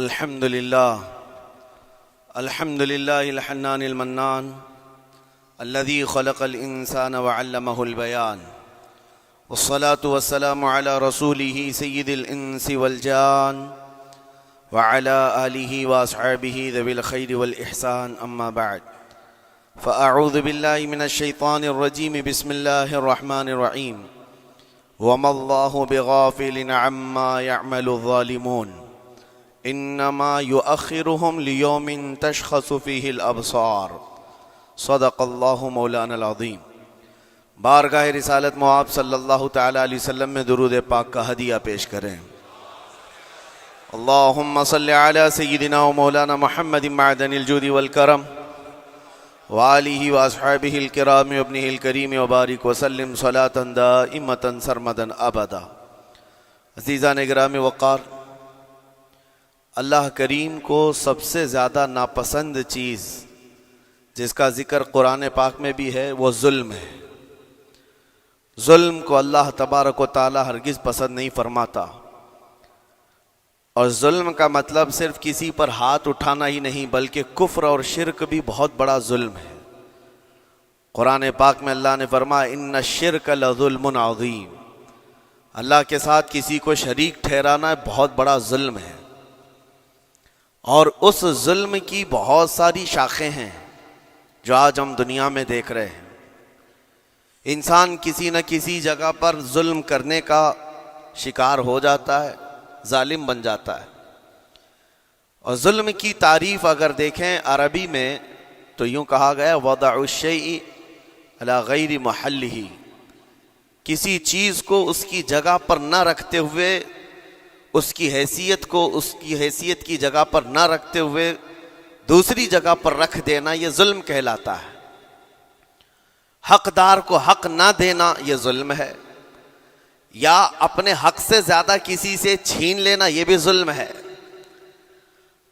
الحمد لله الحنان المنان الذي خلق الإنسان وعلمه البيان والصلاة والسلام على رسوله سيد الإنس والجان وعلى آله وأصحابه ذوي الخير والإحسان أما بعد فأعوذ بالله من الشيطان الرجيم بسم الله الرحمن الرحيم وما الله بغافل عما يعمل الظالمون انما يؤخرهم ليوم تشخص فيه الابصار صدق اللہ مولانا العظیم۔ بارگاہ رسالت مواب صلی اللہ تعالی علیہ وسلم میں درود پاک کا ہدیہ پیش کریں۔ اللہم صلی علی سیدنا و مولانا محمد معدن الجود والکرم وآلہ واصحابہ الکرام وابنہ الکریم وبارک وسلم صلاة دائمة سرمدا ابدا۔ عزیزان گرامی وقار، اللہ کریم کو سب سے زیادہ ناپسند چیز جس کا ذکر قرآن پاک میں بھی ہے وہ ظلم ہے۔ ظلم کو اللہ تبارک و تعالی ہرگز پسند نہیں فرماتا، اور ظلم کا مطلب صرف کسی پر ہاتھ اٹھانا ہی نہیں بلکہ کفر اور شرک بھی بہت بڑا ظلم ہے۔ قرآن پاک میں اللہ نے فرمایا ان الشرک لظلم عظیم، اللہ کے ساتھ کسی کو شریک ٹھہرانا بہت بڑا ظلم ہے، اور اس ظلم کی بہت ساری شاخیں ہیں جو آج ہم دنیا میں دیکھ رہے ہیں۔ انسان کسی نہ کسی جگہ پر ظلم کرنے کا شکار ہو جاتا ہے، ظالم بن جاتا ہے۔ اور ظلم کی تعریف اگر دیکھیں عربی میں تو یوں کہا گیا وضع الشیء علی غیر محلہ، کسی چیز کو اس کی جگہ پر نہ رکھتے ہوئے، اس کی حیثیت کو اس کی حیثیت کی جگہ پر نہ رکھتے ہوئے دوسری جگہ پر رکھ دینا، یہ ظلم کہلاتا ہے۔ حقدار کو حق نہ دینا یہ ظلم ہے، یا اپنے حق سے زیادہ کسی سے چھین لینا یہ بھی ظلم ہے۔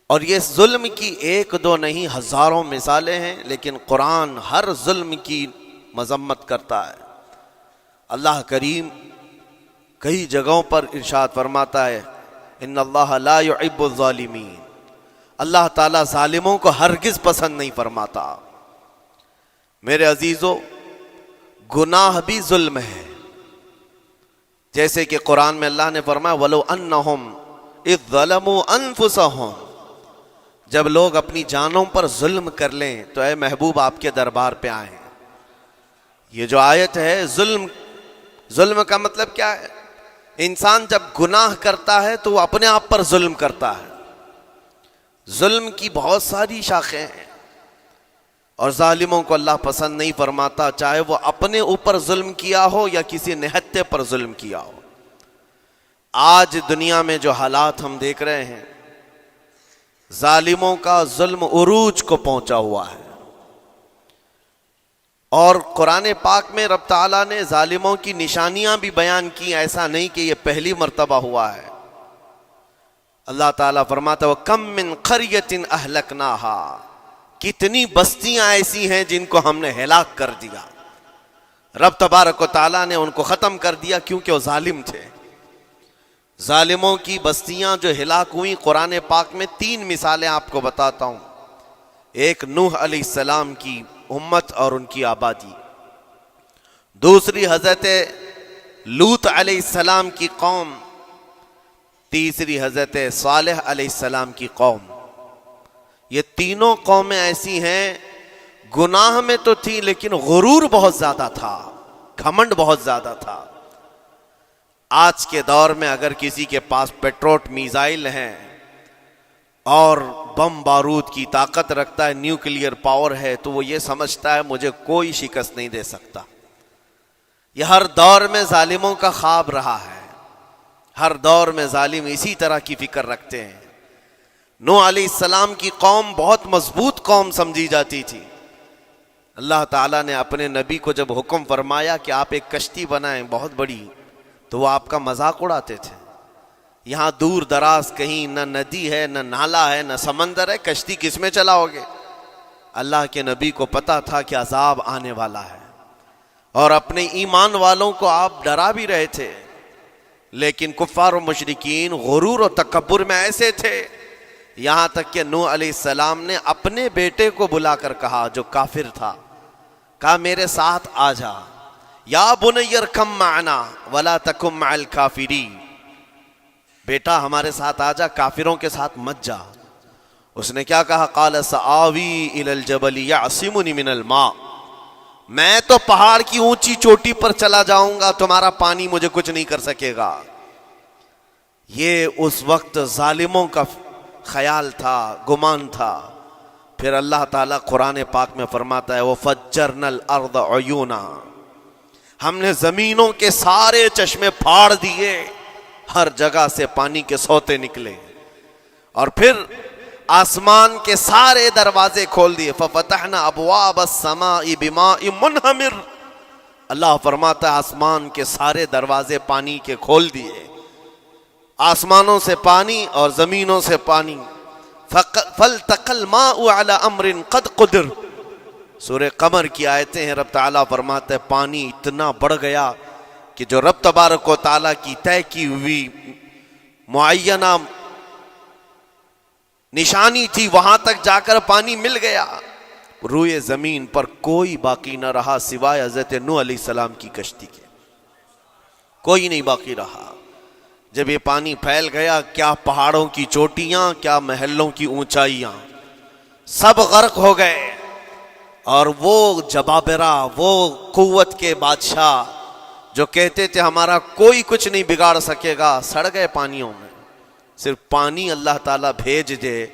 اور یہ ظلم کی ایک دو نہیں ہزاروں مثالیں ہیں، لیکن قرآن ہر ظلم کی مذمت کرتا ہے۔ اللہ کریم کئی جگہوں پر ارشاد فرماتا ہے ان اللہ لا يحب الظالمین، اللہ تعالیٰ ظالموں کو ہرگز پسند نہیں فرماتا۔ میرے عزیزو، گناہ بھی ظلم ہے، جیسے کہ قرآن میں اللہ نے فرمایا وَلَوْ أَنَّهُمْ إِذْ ظَلَمُوا أَنفُسَهُمْ، جب لوگ اپنی جانوں پر ظلم کر لیں تو اے محبوب آپ کے دربار پہ آئیں۔ یہ جو آیت ہے ظلم کا مطلب کیا ہے؟ انسان جب گناہ کرتا ہے تو وہ اپنے آپ پر ظلم کرتا ہے۔ ظلم کی بہت ساری شاخیں ہیں، اور ظالموں کو اللہ پسند نہیں فرماتا، چاہے وہ اپنے اوپر ظلم کیا ہو یا کسی نہتے پر ظلم کیا ہو۔ آج دنیا میں جو حالات ہم دیکھ رہے ہیں، ظالموں کا ظلم عروج کو پہنچا ہوا ہے، اور قرآن پاک میں رب تعالیٰ نے ظالموں کی نشانیاں بھی بیان کی، ایسا نہیں کہ یہ پہلی مرتبہ ہوا ہے۔ اللہ تعالیٰ فرماتا ہے وَكَم مِّن قَرْيَةٍ أَهْلَكْنَاهَا، کتنی بستیاں ایسی ہیں جن کو ہم نے ہلاک کر دیا۔ رب تبارک و تعالیٰ نے ان کو ختم کر دیا کیونکہ وہ ظالم تھے۔ ظالموں کی بستیاں جو ہلاک ہوئیں، قرآن پاک میں 3 مثالیں آپ کو بتاتا ہوں۔ ایک نوح علیہ السلام کی امت اور ان کی آبادی، دوسری حضرت لوط علیہ السلام کی قوم، تیسری حضرت صالح علیہ السلام کی قوم۔ یہ تینوں قومیں ایسی ہیں، گناہ میں تو تھی لیکن غرور بہت زیادہ تھا، گھمنڈ بہت زیادہ تھا۔ آج کے دور میں اگر کسی کے پاس پیٹروٹ میزائل ہیں اور بم بارود کی طاقت رکھتا ہے، نیوکلیئر پاور ہے، تو وہ یہ سمجھتا ہے مجھے کوئی شکست نہیں دے سکتا۔ یہ ہر دور میں ظالموں کا خواب رہا ہے، ہر دور میں ظالم اسی طرح کی فکر رکھتے ہیں۔ نوح علیہ السلام کی قوم بہت مضبوط قوم سمجھی جاتی تھی۔ اللہ تعالیٰ نے اپنے نبی کو جب حکم فرمایا کہ آپ ایک کشتی بنائیں بہت بڑی، تو وہ آپ کا مذاق اڑاتے تھے۔ یہاں دور دراز کہیں نہ ندی ہے، نہ نالا ہے، نہ سمندر ہے، کشتی کس میں چلاؤ گے؟ اللہ کے نبی کو پتا تھا کہ عذاب آنے والا ہے، اور اپنے ایمان والوں کو آپ ڈرا بھی رہے تھے، لیکن کفار و مشرکین غرور و تکبر میں ایسے تھے یہاں تک کہ نوح علیہ السلام نے اپنے بیٹے کو بلا کر کہا جو کافر تھا، کہا میرے ساتھ آ جا، یا بنی ارکم معنا ولا تکن مع الکافرین، بیٹا ہمارے ساتھ آ جا، کافروں کے ساتھ مت جا۔ اس نے کیا کہا؟ قال سآوی الی الجبل یعصمنی من الماء، میں تو پہاڑ کی اونچی چوٹی پر چلا جاؤں گا، تمہارا پانی مجھے کچھ نہیں کر سکے گا۔ یہ اس وقت ظالموں کا خیال تھا، گمان تھا۔ پھر اللہ تعالیٰ قرآن پاک میں فرماتا ہے وَفَجَّرْنَا الْأَرْضَ عُيُونًا، ہم نے زمینوں کے سارے چشمے پھاڑ دیے، ہر جگہ سے پانی کے سوتے نکلے، اور پھر آسمان کے سارے دروازے کھول دیے۔ فَفَتَحْنَا أَبْوَابَ السَّمَاءِ بِمَاءٍ مُنْهَمِرٍ، اللہ فرماتا ہے آسمان کے سارے دروازے پانی کے کھول دیے، آسمانوں سے پانی اور زمینوں سے پانی۔ فَالْتَقَى الْمَاءُ عَلَى أَمْرٍ قَدْ قُدِرَ، سورہ قمر کی آیتیں ہیں، رب تعالیٰ فرماتا ہے پانی اتنا بڑھ گیا کہ جو رب تبارک و تعالیٰ کی طے کی ہوئی معینہ نشانی تھی وہاں تک جا کر پانی مل گیا، روئے زمین پر کوئی باقی نہ رہا سوائے حضرت نوح علیہ السلام کی کشتی کے، کوئی نہیں باقی رہا۔ جب یہ پانی پھیل گیا، کیا پہاڑوں کی چوٹیاں، کیا محلوں کی اونچائیاں، سب غرق ہو گئے، اور وہ جبابرہ، وہ قوت کے بادشاہ جو کہتے تھے ہمارا کوئی کچھ نہیں بگاڑ سکے گا، سڑ گئے پانیوں میں۔ صرف پانی اللہ تعالیٰ بھیج دے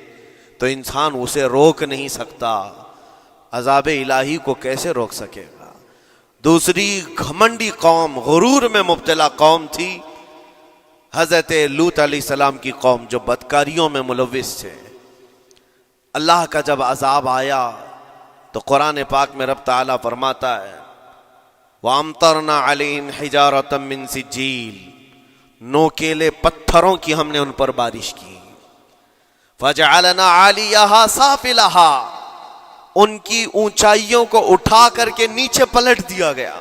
تو انسان اسے روک نہیں سکتا، عذاب الہی کو کیسے روک سکے گا؟ دوسری گھمنڈی قوم، غرور میں مبتلا قوم تھی حضرت لوط علیہ السلام کی قوم، جو بدکاریوں میں ملوث تھے۔ اللہ کا جب عذاب آیا تو قرآن پاک میں رب تعالیٰ فرماتا ہے وَأَمْطَرْنَا عَلَيْهِمْ حِجَارَةً مِّن سِجِّيلٍ، نوکیلے پتھروں کی ہم نے ان پر بارش کی۔ فَجَعَلْنَا عَالِيَهَا سَافِلَهَا، ان کی اونچائیوں کو اٹھا کر کے نیچے پلٹ دیا گیا،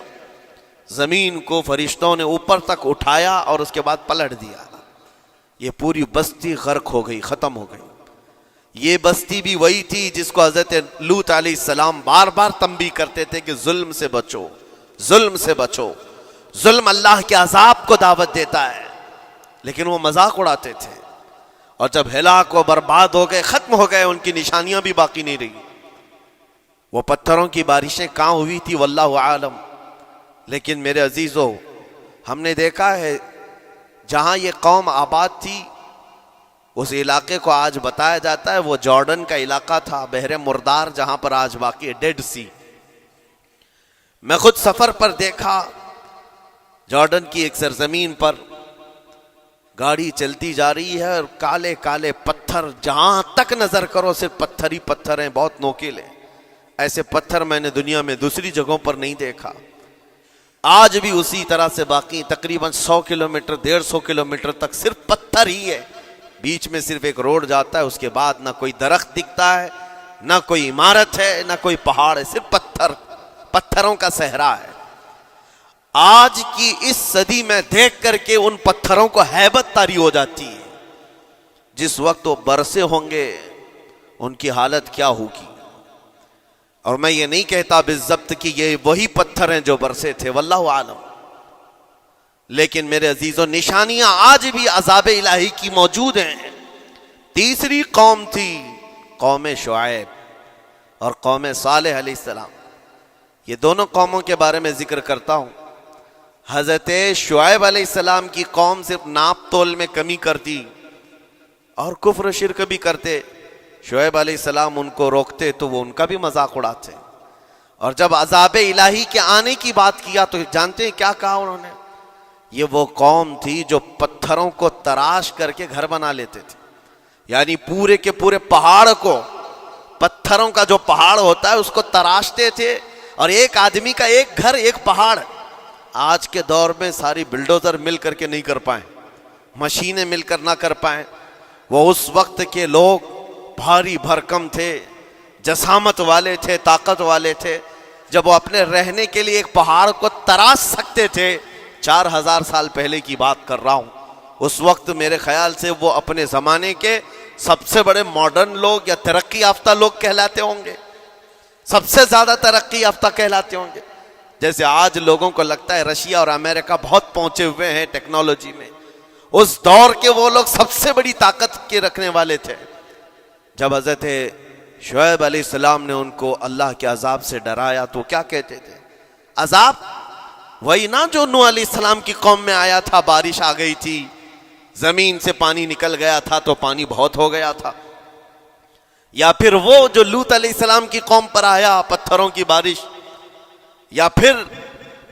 زمین کو فرشتوں نے اوپر تک اٹھایا اور اس کے بعد پلٹ دیا۔ یہ پوری بستی غرق ہو گئی، ختم ہو گئی۔ یہ بستی بھی وہی تھی جس کو حضرت لوط علیہ السلام بار بار تنبیہ کرتے تھے کہ ظلم سے بچو، ظلم سے بچو، ظلم اللہ کے عذاب کو دعوت دیتا ہے، لیکن وہ مذاق اڑاتے تھے، اور جب ہلاک و برباد ہو گئے، ختم ہو گئے، ان کی نشانیاں بھی باقی نہیں رہی۔ وہ پتھروں کی بارشیں کہاں ہوئی تھی واللہ عالم، لیکن میرے عزیزو ہم نے دیکھا ہے جہاں یہ قوم آباد تھی اس علاقے کو آج بتایا جاتا ہے وہ جارڈن کا علاقہ تھا، بحر مردار جہاں پر آج باقی ہے، ڈیڈ سی۔ میں خود سفر پر دیکھا، جارڈن کی ایک سرزمین پر گاڑی چلتی جا رہی ہے اور کالے کالے پتھر، جہاں تک نظر کرو صرف پتھر ہی پتھر ہیں، بہت نوکیلے۔ ایسے پتھر میں نے دنیا میں دوسری جگہوں پر نہیں دیکھا۔ آج بھی اسی طرح سے باقی، تقریباً 100 کلومیٹر 150 کلومیٹر تک صرف پتھر ہی ہے، بیچ میں صرف ایک روڈ جاتا ہے، اس کے بعد نہ کوئی درخت دکھتا ہے، نہ کوئی عمارت ہے، نہ کوئی پہاڑ ہے، صرف پتھر، پتھروں کا صحرا ہے۔ آج کی اس صدی میں دیکھ کر کے ان پتھروں کو ہیبت طاری ہو جاتی ہے، جس وقت وہ برسے ہوں گے ان کی حالت کیا ہوگی۔ اور میں یہ نہیں کہتا بالضبط کہ یہ وہی پتھر ہیں جو برسے تھے، واللہ عالم، لیکن میرے عزیزوں نشانیاں آج بھی عذاب الہی کی موجود ہیں۔ تیسری قوم تھی قوم شعیب اور قوم صالح علیہ السلام۔ یہ دونوں قوموں کے بارے میں ذکر کرتا ہوں۔ حضرت شعیب علیہ السلام کی قوم صرف ناپ تول میں کمی کرتی اور کفر و شرک بھی کرتے، شعیب علیہ السلام ان کو روکتے تو وہ ان کا بھی مذاق اڑاتے، اور جب عذاب الہی کے آنے کی بات کیا تو جانتے ہیں کیا کہا انہوں نے؟ یہ وہ قوم تھی جو پتھروں کو تراش کر کے گھر بنا لیتے تھے، یعنی پورے کے پورے پہاڑ کو، پتھروں کا جو پہاڑ ہوتا ہے اس کو تراشتے تھے، اور ایک آدمی کا ایک گھر ایک پہاڑ۔ آج کے دور میں ساری بلڈوزر مل کر کے نہیں کر پائیں، مشینیں مل کر نہ کر پائیں، وہ اس وقت کے لوگ بھاری بھرکم تھے، جسامت والے تھے، طاقت والے تھے، جب وہ اپنے رہنے کے لیے ایک پہاڑ کو تراش سکتے تھے۔ 4000 سال پہلے کی بات کر رہا ہوں، اس وقت میرے خیال سے وہ اپنے زمانے کے سب سے بڑے ماڈرن لوگ یا ترقی یافتہ لوگ کہلاتے ہوں گے، سب سے زیادہ ترقی یافتہ کہلاتے ہوں گے. جیسے آج لوگوں کو لگتا ہے رشیا اور امریکہ بہت پہنچے ہوئے ہیں ٹیکنالوجی میں، اس دور کے وہ لوگ سب سے بڑی طاقت کے رکھنے والے تھے. جب حضرت شعیب علیہ السلام نے ان کو اللہ کے عذاب سے ڈرایا تو کیا کہتے تھے؟ عذاب وہی نا جو نوح علیہ السلام کی قوم میں آیا تھا، بارش آ گئی تھی، زمین سے پانی نکل گیا تھا تو پانی بہت ہو گیا تھا. یا پھر وہ جو لوط علیہ السلام کی قوم پر آیا، پتھروں کی بارش، یا پھر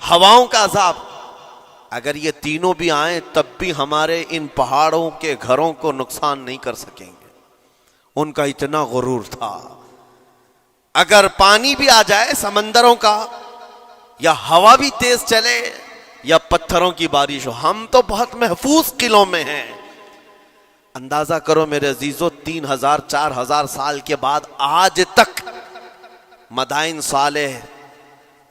ہواؤں کا عذاب. اگر یہ تینوں بھی آئیں تب بھی ہمارے ان پہاڑوں کے گھروں کو نقصان نہیں کر سکیں گے. ان کا اتنا غرور تھا. اگر پانی بھی آ جائے سمندروں کا، یا ہوا بھی تیز چلے، یا پتھروں کی بارش ہو، ہم تو بہت محفوظ قلعوں میں ہیں. اندازہ کرو میرے عزیزو، 3000 4000 سال کے بعد آج تک مدائن صالح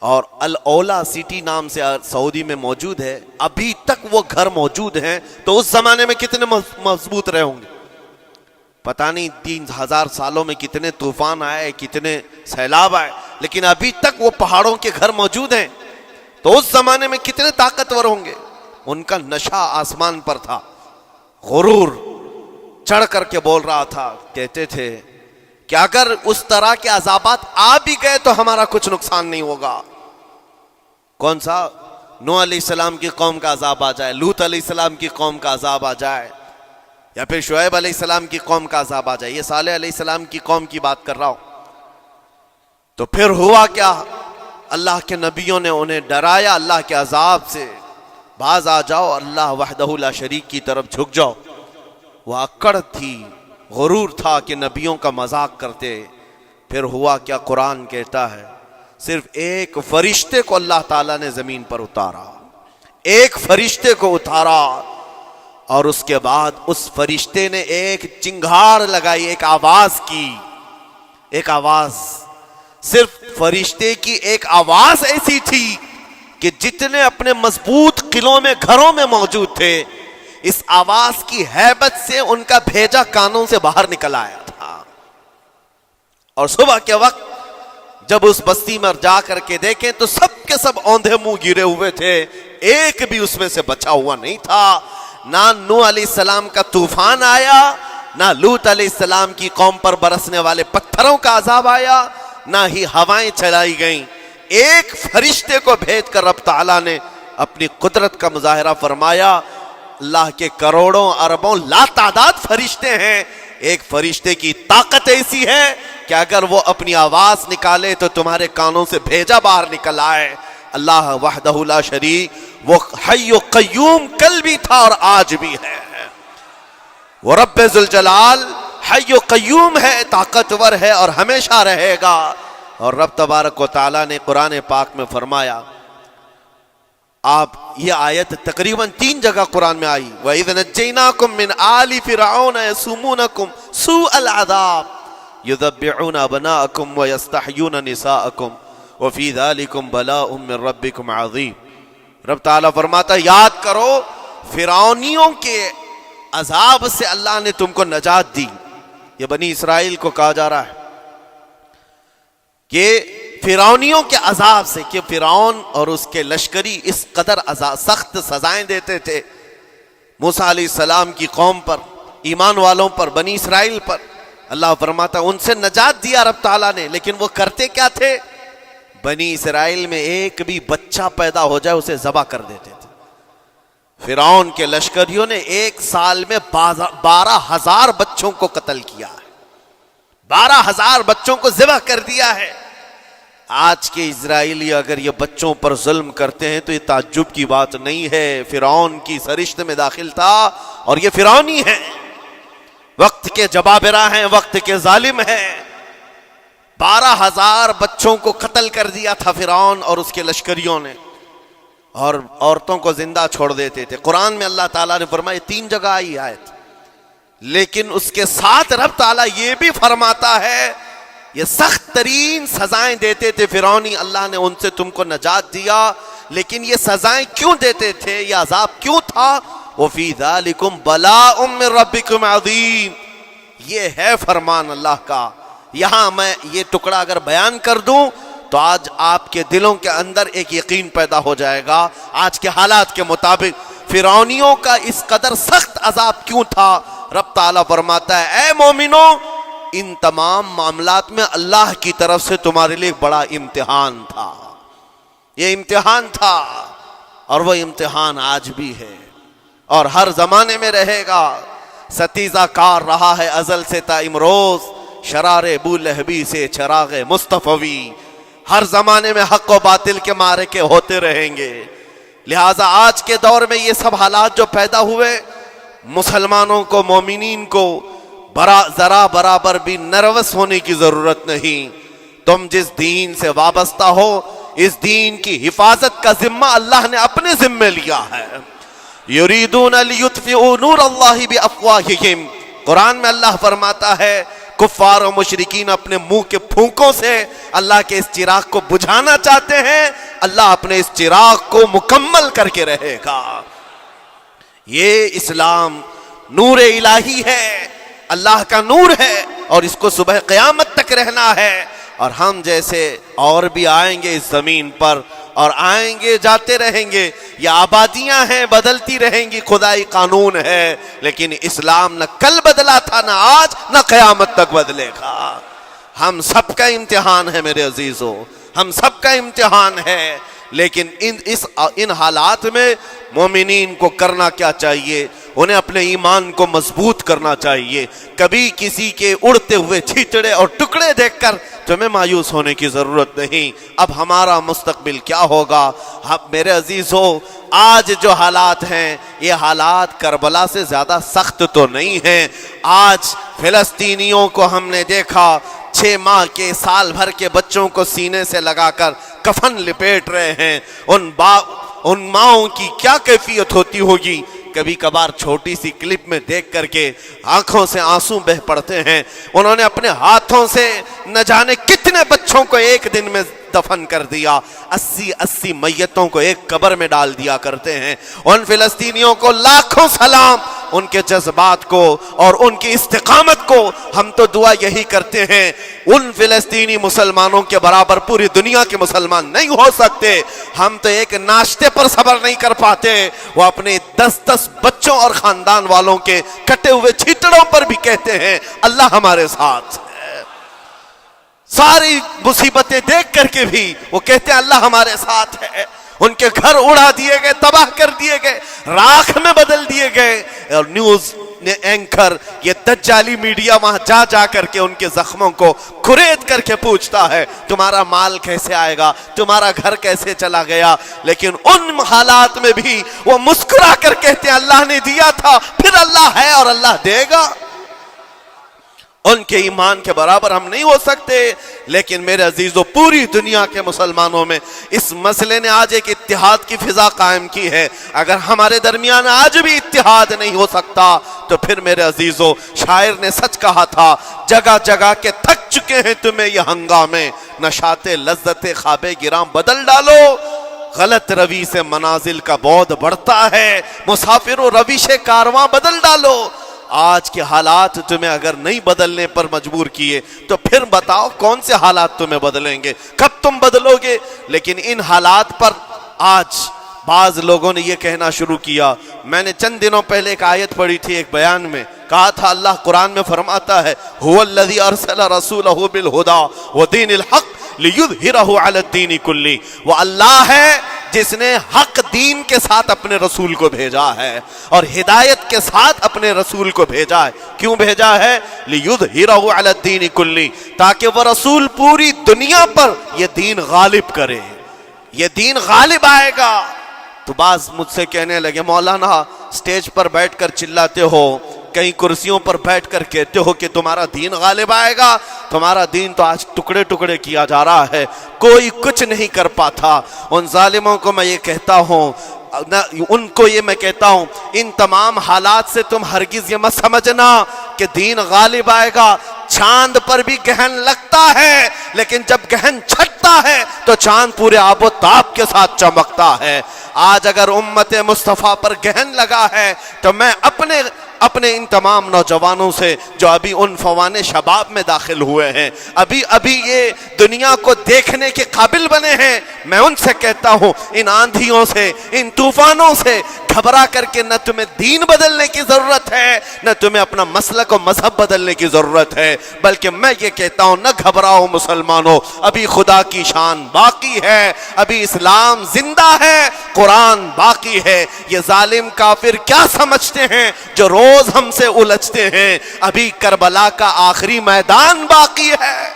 اور الاولا سٹی نام سے سعودی میں موجود ہے، ابھی تک وہ گھر موجود ہیں. تو اس زمانے میں کتنے مضبوط رہے ہوں گے؟ پتہ نہیں 3000 سالوں میں کتنے طوفان آئے، کتنے سیلاب آئے، لیکن ابھی تک وہ پہاڑوں کے گھر موجود ہیں. تو اس زمانے میں کتنے طاقتور ہوں گے. ان کا نشہ آسمان پر تھا، غرور چڑھ کر کے بول رہا تھا. کہتے تھے کہ اگر اس طرح کے عذابات آ بھی گئے تو ہمارا کچھ نقصان نہیں ہوگا. کون سا؟ نوح علیہ السلام کی قوم کا عذاب آ جائے، لوط علیہ السلام کی قوم کا عذاب آ جائے، یا پھر شعیب علیہ السلام کی قوم کا عذاب آ جائے. یہ صالح علیہ السلام کی قوم کی بات کر رہا ہوں. تو پھر ہوا کیا؟ اللہ کے نبیوں نے انہیں ڈرایا اللہ کے عذاب سے. باز آ جاؤ، اللہ وحدہ لا شریک کی طرف جھک جاؤ. وہ اکڑ تھی، غرور تھا کہ نبیوں کا مذاق کرتے. پھر ہوا کیا؟ قرآن کہتا ہے صرف ایک فرشتے کو اللہ تعالیٰ نے زمین پر اتارا، ایک فرشتے کو اتارا، اور اس کے بعد اس فرشتے نے ایک چنگھاڑ لگائی، ایک آواز کی. ایک آواز، صرف فرشتے کی ایک آواز ایسی تھی کہ جتنے اپنے مضبوط قلعوں میں گھروں میں موجود تھے، اس آواز کی ہیبت سے ان کا بھیجا کانوں سے باہر نکل آیا تھا. اور صبح کے وقت جب اس بستی میں جا کر کے دیکھیں تو سب کے سب اوندھے منہ گرے ہوئے تھے، ایک بھی اس میں سے بچا ہوا نہیں تھا. نہ نوح علیہ السلام کا طوفان آیا، نہ لوط علیہ السلام کی قوم پر برسنے والے پتھروں کا عذاب آیا، نہ ہی ہوائیں چلائی گئیں. ایک فرشتے کو بھیج کر رب تعالیٰ نے اپنی قدرت کا مظاہرہ فرمایا. اللہ کے کروڑوں اربوں لا تعداد فرشتے ہیں، ایک فرشتے کی طاقت ایسی ہے کہ اگر وہ اپنی آواز نکالے تو تمہارے کانوں سے بھیجا باہر نکل آئے. اللہ وحدہ لا شریک، وہ حی و قیوم کل بھی تھا اور آج بھی ہے. وہ رب ذوالجلال حی و قیوم ہے، طاقتور ہے اور ہمیشہ رہے گا. اور رب تبارک و تعالیٰ نے قرآن پاک میں فرمایا، آپ یہ آیت تقریباً 3 جگہ قرآن میں آئی، وَإِذْ نَجَّيْنَاكُمْ مِنْ آلِ فِرْعَوْنَ يَسُومُونَكُمْ سُوءَ الْعَذَابِ يُذَبِّحُونَ أَبْنَاءَكُمْ وَيَسْتَحْيُونَ نِسَاءَكُمْ وَفِي ذَلِكُمْ بَلَاءٌ مِّن رَبِّكُمْ عَظِيمٌ. رب تعالیٰ فرماتا ہے یاد کرو فرعونیوں کے عذاب سے اللہ نے تم کو نجات دی. یہ بنی اسرائیل کو کہا جا رہا ہے کہ فرعونیوں کے عذاب سے، کہ فرعون اور اس کے لشکری اس قدر سخت سزائیں دیتے تھے موسیٰ علیہ السلام کی قوم پر، ایمان والوں پر، بنی اسرائیل پر. اللہ فرماتا ان سے نجات دیا رب تعالیٰ نے، لیکن وہ کرتے کیا تھے؟ بنی اسرائیل میں ایک بھی بچہ پیدا ہو جائے اسے ذبح کر دیتے تھے. فرعون کے لشکریوں نے ایک سال میں 12,000 بچوں کو قتل کیا ہے، 12,000 بچوں کو ذبح کر دیا ہے. آج کے اسرائیلی اگر یہ بچوں پر ظلم کرتے ہیں تو یہ تعجب کی بات نہیں ہے. فرعون کی سرشت میں داخل تھا اور یہ فرعونی ہے، وقت کے جبابرہ ہیں، وقت کے ظالم ہیں. 12,000 بچوں کو قتل کر دیا تھا فرعون اور اس کے لشکریوں نے، اور عورتوں کو زندہ چھوڑ دیتے تھے. قرآن میں اللہ تعالیٰ نے فرمایا 3 جگہ آئی آیت، لیکن اس کے ساتھ رب تعالیٰ یہ بھی فرماتا ہے یہ سخت ترین سزائیں دیتے تھے فرعونی، اللہ نے ان سے تم کو نجات دیا. لیکن یہ سزائیں کیوں دیتے تھے، یہ عذاب کیوں تھا؟ وَفِي ذَلِكُمْ بَلَاءٌ مِّن رَبِّكُمْ عَظِيمٌ. یہ ہے فرمان اللہ کا. یہاں میں یہ ٹکڑا اگر بیان کر دوں تو آج آپ کے دلوں کے اندر ایک یقین پیدا ہو جائے گا. آج کے حالات کے مطابق فرعونیوں کا اس قدر سخت عذاب کیوں تھا؟ رب تعالیٰ فرماتا ہے اے مومنو، ان تمام معاملات میں اللہ کی طرف سے تمہارے لیے ایک بڑا امتحان تھا. یہ امتحان تھا اور وہ امتحان آج بھی ہے اور ہر زمانے میں رہے گا. ستیزہ کار رہا ہے ازل سے تا امروز، شرار ابو لہبی سے چراغ مصطفی. ہر زمانے میں حق و باطل کے معرکے ہوتے رہیں گے. لہٰذا آج کے دور میں یہ سب حالات جو پیدا ہوئے، مسلمانوں کو، مومنین کو ذرا برابر بھی نروس ہونے کی ضرورت نہیں. تم جس دین سے وابستہ ہو، اس دین کی حفاظت کا ذمہ اللہ نے اپنے ذمے لیا ہے. یریدون لیطفئوا نور اللہ بافواہہم. قرآن میں اللہ فرماتا ہے کفار و مشرکین اپنے منہ کے پھونکوں سے اللہ کے اس چراغ کو بجھانا چاہتے ہیں، اللہ اپنے اس چراغ کو مکمل کر کے رہے گا. یہ اسلام نور الہی ہے، اللہ کا نور ہے اور اس کو صبح قیامت تک رہنا ہے. اور ہم جیسے اور بھی آئیں گے اس زمین پر اور آئیں گے جاتے رہیں گے. یہ آبادیاں ہیں، بدلتی رہیں گی، خدائی قانون ہے، لیکن اسلام نہ کل بدلا تھا، نہ آج، نہ قیامت تک بدلے گا. ہم سب کا امتحان ہے میرے عزیزو، ہم سب کا امتحان ہے. لیکن ان حالات میں مومنین کو کرنا کیا چاہیے؟ انہیں اپنے ایمان کو مضبوط کرنا چاہیے. کبھی کسی کے اڑتے ہوئے چھیٹڑے اور ٹکڑے دیکھ کر تمہیں مایوس ہونے کی ضرورت نہیں. اب ہمارا مستقبل کیا ہوگا؟ میرے عزیزو، آج جو حالات ہیں یہ حالات کربلا سے زیادہ سخت تو نہیں ہیں. آج فلسطینیوں کو ہم نے دیکھا 6 ماہ کے، سال بھر کے بچوں کو سینے سے لگا کر کفن لپیٹ رہے ہیں. ان ماؤں کی کیا کیفیت ہوتی ہوگی؟ کبھی کبھار چھوٹی سی کلپ میں دیکھ کر کے آنکھوں سے آنسو بہ پڑتے ہیں. انہوں نے اپنے ہاتھوں سے نہ جانے کتنے بچوں کو ایک دن میں دفن کر دیا. 80 میتوں کو ایک قبر میں ڈال دیا کرتے ہیں. ان فلسطینیوں کو لاکھوں سلام، ان کے جذبات کو اور ان کی استقامت کو. ہم تو دعا یہی کرتے ہیں ان فلسطینی مسلمانوں کے برابر پوری دنیا کے مسلمان نہیں ہو سکتے. ہم تو ایک ناشتے پر صبر نہیں کر پاتے، وہ اپنے 10 بچوں اور خاندان والوں کے کٹے ہوئے چھیٹڑوں پر بھی کہتے ہیں اللہ ہمارے ساتھ ہے. ساری مصیبتیں دیکھ کر کے بھی وہ کہتے ہیں اللہ ہمارے ساتھ ہے. ان کے گھر اڑا دیے گئے، تباہ کر دیے گئے، راکھ میں بدل دیے گئے. اور نیوز اینکر، یہ دجالی میڈیا وہاں جا کر کے ان کے زخموں کو کھرید کر کے پوچھتا ہے تمہارا مال کیسے آئے گا، تمہارا گھر کیسے چلا گیا. لیکن ان حالات میں بھی وہ مسکرا کر کہتے ہیں اللہ نے دیا تھا، پھر اللہ ہے اور اللہ دے گا. ان کے ایمان کے برابر ہم نہیں ہو سکتے. لیکن میرے عزیزو، پوری دنیا کے مسلمانوں میں اس مسئلے نے آج ایک اتحاد کی فضا قائم کی ہے. اگر ہمارے درمیان آج بھی اتحاد نہیں ہو سکتا تو پھر میرے عزیزو، شاعر نے سچ کہا تھا جگہ جگہ کے تھک چکے ہیں تمہیں یہ ہنگامے، نشاط لذت خواب گراں بدل ڈالو. غلط روی سے منازل کا بعد بڑھتا ہے، مسافر و روش کارواں بدل ڈالو. آج کے حالات تمہیں اگر نہیں بدلنے پر مجبور کیے تو پھر بتاؤ کون سے حالات تمہیں بدلیں گے، کب تم بدلو گے؟ لیکن ان حالات پر آج بعض لوگوں نے یہ کہنا شروع کیا. میں نے چند دنوں پہلے ایک آیت پڑھی تھی، ایک بیان میں کہا تھا اللہ قرآن میں فرماتا ہے هو الذی ارسل رسولہ بالہدی ودین الحق لیظہرہ علی الدین کلہ. وہ اللہ ہے جس نے حق دین کے ساتھ اپنے رسول کو بھیجا ہے اور ہدایت کے ساتھ اپنے رسول کو بھیجا ہے. کیوں بھیجا ہے؟ لیظہرہ علی الدین کلہ، تاکہ وہ رسول پوری دنیا پر یہ دین غالب کرے. یہ دین غالب آئے گا. تو بعض مجھ سے کہنے لگے مولانا سٹیج پر بیٹھ کر چلاتے ہو، کئی کرسیوں پر بیٹھ کر کہتے ہو کہ تمہارا دین غالب آئے گا. تمہارا دین تو آج ٹکڑے ٹکڑے کیا جا رہا ہے، کوئی کچھ نہیں کر پاتا. ان ظالموں کو میں یہ کہتا ہوں، ان کو یہ میں کہتا ہوں، ان تمام حالات سے تم ہرگز یہ مت سمجھنا کہ دین غالب آئے گا. چاند پر بھی گہن لگتا ہے، لیکن جب گہن چھٹتا ہے تو چاند پورے آب و تاب کے ساتھ چمکتا ہے. آج اگر امت مصطفیٰ پر گہن لگا ہے تو میں اپنے ان تمام نوجوانوں سے جو ابھی ان فوان شباب میں داخل ہوئے ہیں، ابھی یہ دنیا کو دیکھنے کے قابل بنے ہیں، میں ان سے کہتا ہوں ان آندھیوں سے، ان طوفانوں سے گھبرا کر کے نہ تمہیں دین بدلنے کی ضرورت ہے، نہ تمہیں اپنا مسلک و مذہب بدلنے کی ضرورت ہے، بلکہ میں یہ کہتا ہوں نہ گھبراؤ مسلمانوں، ابھی خدا کی شان باقی ہے، ابھی اسلام زندہ ہے، قرآن باقی ہے۔ یہ ظالم کافر کیا سمجھتے ہیں جو روز ہم سے الجھتے ہیں؟ ابھی کربلا کا آخری میدان باقی ہے،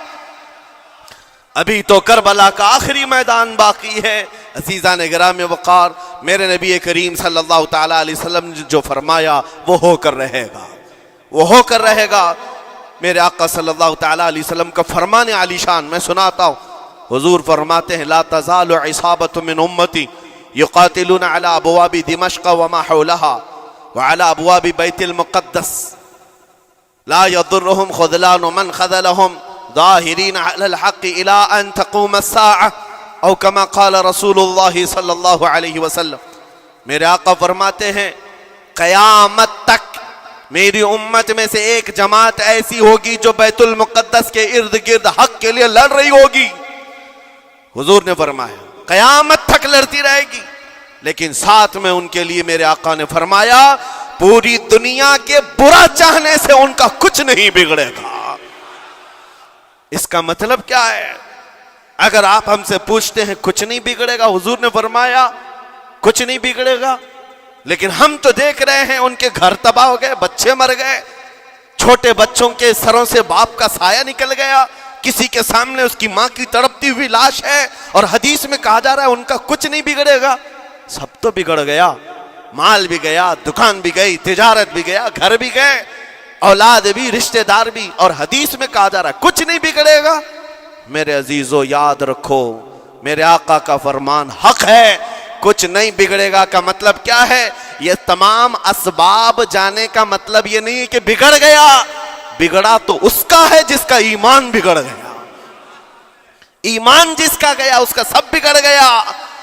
ابھی تو کربلا کا آخری میدان باقی ہے۔ عزیزان گرامی وقار، میرے نبی کریم صلی اللہ تعالی علیہ وسلم نے جو فرمایا وہ ہو کر رہے گا، وہ ہو کر رہے گا۔ میرے آقا صلی اللہ تعالی علیہ وسلم کا فرمان عالی شان میں سناتا ہوں۔ حضور فرماتے ہیں لا تزال عصابۃ من امتی یقاتلون علی ابواب دمشق وما حولها وعلى ابواب بیت المقدس لا يضرهم خذلان من خذلهم ظاہرین علی الحق الى ان تقوم الساعة او کما قال رسول اللہ صلی اللہ علیہ وسلم۔ میرے آقا فرماتے ہیں قیامت تک میری امت میں سے ایک جماعت ایسی ہوگی جو بیت المقدس کے ارد گرد حق کے لیے لڑ رہی ہوگی۔ حضور نے فرمایا قیامت تک لڑتی رہے گی، لیکن ساتھ میں ان کے لیے میرے آقا نے فرمایا پوری دنیا کے برا چاہنے سے ان کا کچھ نہیں بگڑے گا۔ اس کا مطلب کیا ہے؟ اگر آپ ہم سے پوچھتے ہیں کچھ نہیں بگڑے گا، حضور نے فرمایا کچھ نہیں بگڑے گا، لیکن ہم تو دیکھ رہے ہیں ان کے گھر تباہ ہو گئے، بچے مر گئے، چھوٹے بچوں کے سروں سے باپ کا سایہ نکل گیا، کسی کے سامنے اس کی ماں کی تڑپتی ہوئی لاش ہے، اور حدیث میں کہا جا رہا ہے ان کا کچھ نہیں بگڑے گا۔ سب تو بگڑ گیا، مال بھی گیا، دکان بھی گئی، تجارت بھی گیا، گھر بھی گئے، اولاد بھی، رشتہ دار بھی، اور حدیث میں کہا جا رہا ہے کچھ نہیں بگڑے گا۔ میرے عزیزو یاد رکھو میرے آقا کا فرمان حق ہے، کچھ نہیں بگڑے گا کا مطلب کیا ہے؟ یہ تمام اسباب جانے کا مطلب یہ نہیں ہے کہ بگڑ گیا، بگڑا تو اس کا ہے جس کا ایمان بگڑ گیا، ایمان جس کا گیا اس کا سب بگڑ گیا۔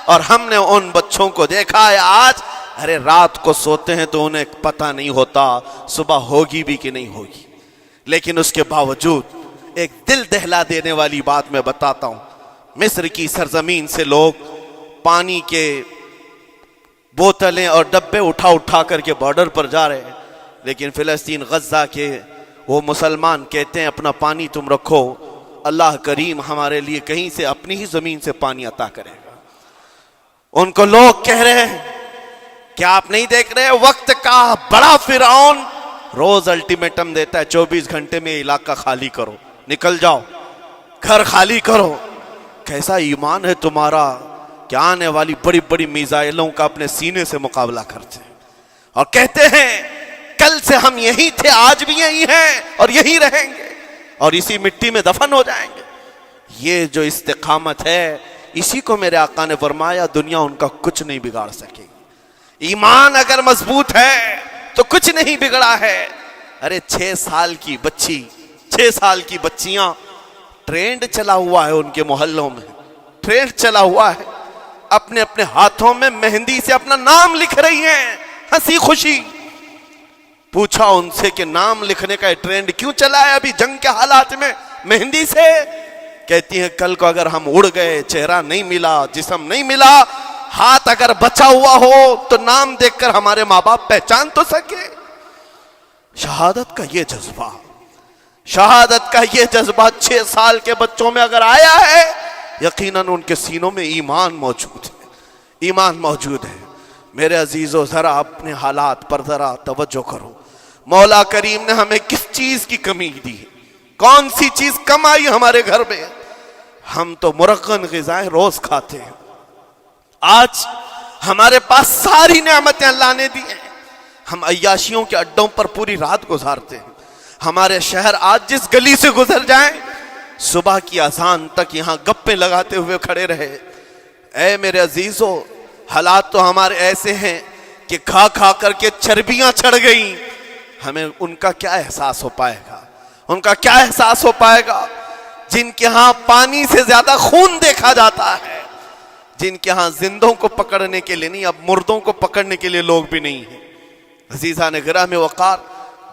اور ہم نے ان بچوں کو دیکھا ہے آج، ارے رات کو سوتے ہیں تو انہیں پتہ نہیں ہوتا صبح ہوگی بھی کہ نہیں ہوگی، لیکن اس کے باوجود ایک دل دہلا دینے والی بات میں بتاتا ہوں۔ مصر کی سرزمین سے لوگ پانی کے بوتلیں اور ڈبے اٹھا کر کے بارڈر پر جا رہے ہیں، لیکن فلسطین غزہ کے وہ مسلمان کہتے ہیں اپنا پانی تم رکھو، اللہ کریم ہمارے لیے کہیں سے اپنی ہی زمین سے پانی عطا کرے گا۔ ان کو لوگ کہہ رہے ہیں کیا آپ نہیں دیکھ رہے وقت کا بڑا فرعون روز الٹیمیٹم دیتا ہے 24 گھنٹے میں علاقہ خالی کرو، نکل جاؤ، گھر خالی کرو۔ کیسا ایمان ہے تمہارا کہ آنے والی بڑی بڑی میزائلوں کا اپنے سینے سے مقابلہ کرتے ہیں، اور کہتے ہیں کل سے ہم یہی تھے، آج بھی یہی ہیں اور یہی رہیں گے اور اسی مٹی میں دفن ہو جائیں گے۔ یہ جو استقامت ہے، اسی کو میرے آقا نے فرمایا دنیا ان کا کچھ نہیں بگاڑ سکے گی۔ ایمان اگر مضبوط ہے تو کچھ نہیں بگڑا ہے۔ ارے 6 سال کی بچی، 6 سال کی بچیاں، ٹرینڈ چلا ہوا ہے ان کے محلوں میں، ٹرینڈ چلا ہوا ہے، اپنے اپنے ہاتھوں میں مہندی سے اپنا نام لکھ رہی ہیں ہنسی خوشی۔ پوچھا ان سے کہ نام لکھنے کا ٹرینڈ کیوں چلا ہے ابھی جنگ کے حالات میں مہندی سے؟ کہتی ہیں کل کو اگر ہم اڑ گئے، چہرہ نہیں ملا، جسم نہیں ملا، ہاتھ اگر بچا ہوا ہو تو نام دیکھ کر ہمارے ماں باپ پہچان تو سکے۔ شہادت کا یہ جذبہ، شہادت کا یہ جذبہ 6 سال کے بچوں میں اگر آیا ہے، یقیناً ان کے سینوں میں ایمان موجود ہے، ایمان موجود ہے۔ میرے عزیزو ذرا اپنے حالات پر ذرا توجہ کرو، مولا کریم نے ہمیں کس چیز کی کمی دی ہے؟ کون سی چیز کم آئی ہمارے گھر میں؟ ہم تو مرغن غذائیں روز کھاتے ہیں، آج ہمارے پاس ساری نعمتیں اللہ نے دی ہیں، ہم عیاشیوں کے اڈوں پر پوری رات گزارتے ہیں۔ ہمارے شہر آج جس گلی سے گزر جائیں صبح کی اذان تک یہاں گپیں لگاتے ہوئے کھڑے رہے۔ اے میرے عزیزو حالات تو ہمارے ایسے ہیں کہ کھا کھا کر کے چربیاں چڑھ گئیں، ہمیں ان کا کیا احساس ہو پائے گا؟ ان کا کیا احساس ہو پائے گا جن کے ہاں پانی سے زیادہ خون دیکھا جاتا ہے، جن کے ہاں زندوں کو پکڑنے کے لیے نہیں اب مردوں کو پکڑنے کے لیے لوگ بھی نہیں ہیں۔ عزیزان گرامی وقار،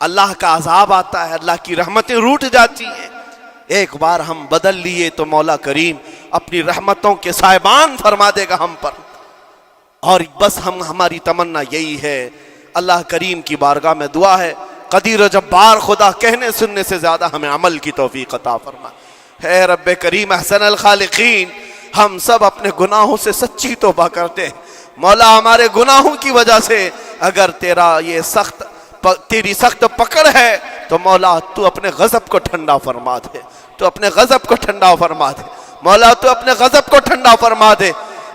اللہ کا عذاب آتا ہے، اللہ کی رحمتیں روٹ جاتی ہیں۔ ایک بار ہم بدل لیے تو مولا کریم اپنی رحمتوں کے سائبان فرما دے گا ہم پر، اور بس ہماری تمنا یہی ہے۔ اللہ کریم کی بارگاہ میں دعا ہے، قدیر و جبار خدا کہنے سننے سے زیادہ ہمیں عمل کی توفیق عطا فرما۔ اے رب کریم احسن الخالقین، ہم سب اپنے گناہوں سے سچی توبہ کرتے ہیں مولا۔ ہمارے گناہوں کی وجہ سے اگر تیری سخت پکڑ ہے تو مولا تو اپنے غضب کو ٹھنڈا فرما دے، تو اپنے غضب کو ٹھنڈا فرما دے مولا، تو اپنے غضب کو ٹھنڈا فرما دے۔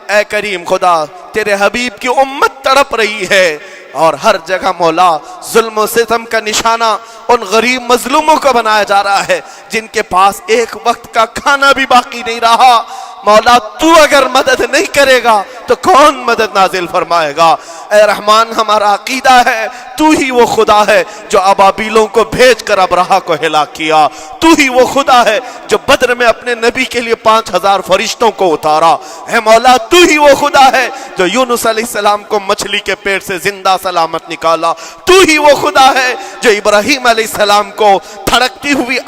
اے کریم خدا، تیرے حبیب کی امت تڑپ رہی ہے، اور ہر جگہ مولا ظلم و ستم کا نشانہ ان غریب مظلوموں کو بنایا جا رہا ہے جن کے پاس ایک وقت کا کھانا بھی باقی نہیں رہا۔ مولا تو اگر مدد نہیں کرے گا تو کون مدد نازل فرمائے گا؟ اے رحمان، ہمارا عقیدہ ہے تو ہی وہ خدا ہے جو ابابیلوں کو بھیج کر ابرہہ کو ہلاک کیا، تو ہی وہ خدا ہے جو بدر میں اپنے نبی کے لیے 5000 فرشتوں کو اتارا۔ اے مولا، تو ہی وہ خدا ہے جو یونس علیہ السلام کو مچھلی کے پیٹ سے زندہ سلامت نکالا، تو ہی وہ خدا ہے جو ابراہیم علیہ السلام کو بھڑکتی ہوئی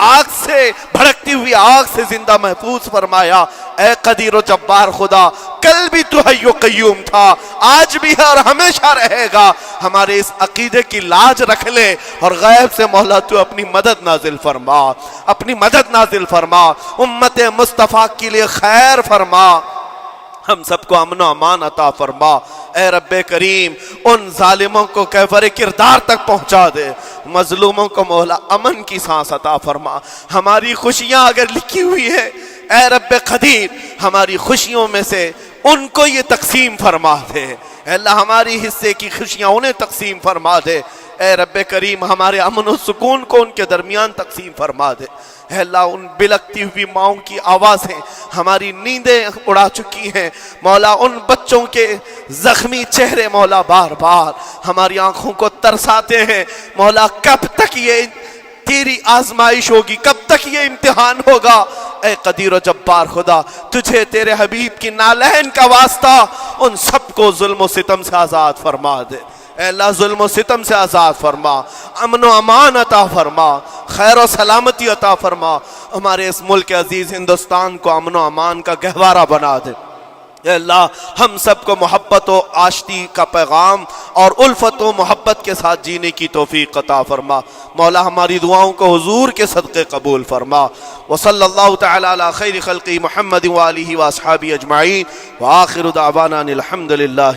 آگ سے زندہ محفوظ فرمایا۔ اے قدیر و جبار خدا، کل بھی تو حی و قیوم تھا، آج بھی ہے اور ہمیشہ رہے گا۔ ہمارے اس عقیدے کی لاج رکھ لے، اور غیب سے مولا تو اپنی مدد نازل فرما، اپنی مدد نازل فرما، امت مصطفیٰ کے لیے خیر فرما، ہم سب کو امن و امان عطا فرما۔ اے رب کریم، ان ظالموں کو کیفر کردار تک پہنچا دے، مظلوموں کو مولا امن کی سانس عطا فرما۔ ہماری خوشیاں اگر لکھی ہوئی ہے اے رب قدیر، ہماری خوشیوں میں سے ان کو یہ تقسیم فرما دے۔ اے اللہ، ہماری حصے کی خوشیاں انہیں تقسیم فرما دے۔ اے رب کریم، ہمارے امن و سکون کو ان کے درمیان تقسیم فرما دے۔ اے اللہ، ان بلکتی ہوئی ماؤں کی آوازیں ہماری نیندیں اڑا چکی ہیں مولا، ان بچوں کے زخمی چہرے مولا بار بار ہماری آنکھوں کو ترساتے ہیں مولا۔ کب تک یہ تیری آزمائش ہوگی، کب تک یہ امتحان ہوگا؟ اے قدیر و جبار خدا، تجھے تیرے حبیب کی نالین کا واسطہ ان سب کو ظلم و ستم سے آزاد فرما دے۔ اے اللہ، ظلم و ستم سے آزاد فرما، امن و امان عطا فرما، خیر و سلامتی عطا فرما۔ ہمارے اس ملک عزیز ہندوستان کو امن و امان کا گہوارہ بنا دے۔ اے اللہ، ہم سب کو محبت و آشتی کا پیغام اور الفت و محبت کے ساتھ جینے کی توفیق عطا فرما۔ مولا، ہماری دعاؤں کو حضور کے صدقے قبول فرما۔ وصلی اللہ تعالی علی خیر خلقہ محمد وآلہ واصحابہ اجمعین، وآخر دعوانا الحمد للہ۔